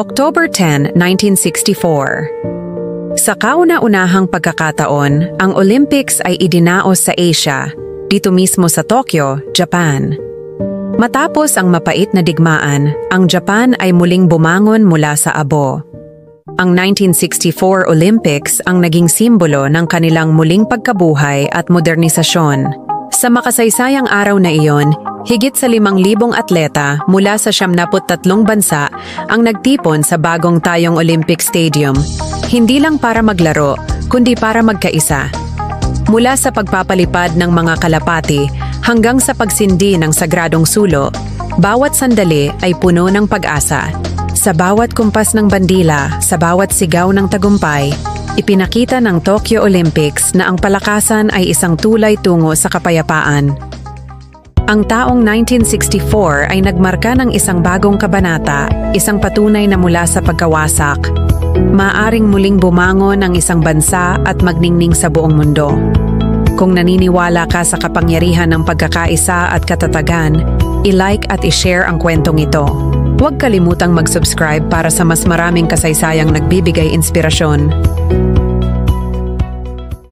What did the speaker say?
October 10, 1964. Sa kauna-unahang pagkakataon, ang Olympics ay idinaos sa Asia, dito mismo sa Tokyo, Japan. Matapos ang mapait na digmaan, ang Japan ay muling bumangon mula sa abo. Ang 1964 Olympics ang naging simbolo ng kanilang muling pagkabuhay at modernisasyon. Sa makasaysayang araw na iyon, higit sa 5,000 atleta mula sa 73 bansa ang nagtipon sa bagong Tayong Olympic Stadium, hindi lang para maglaro, kundi para magkaisa. Mula sa pagpapalipad ng mga kalapati hanggang sa pagsindi ng sagradong sulo, bawat sandali ay puno ng pag-asa. Sa bawat kumpas ng bandila, sa bawat sigaw ng tagumpay, ipinakita ng Tokyo Olympics na ang palakasan ay isang tulay tungo sa kapayapaan. Ang taong 1964 ay nagmarka ng isang bagong kabanata, isang patunay na mula sa pagkawasak, maaring muling bumangon ang isang bansa at magningning sa buong mundo. Kung naniniwala ka sa kapangyarihan ng pagkakaisa at katatagan, i-like at i-share ang kwentong ito. Huwag kalimutang mag-subscribe para sa mas maraming kasaysayang nagbibigay inspirasyon.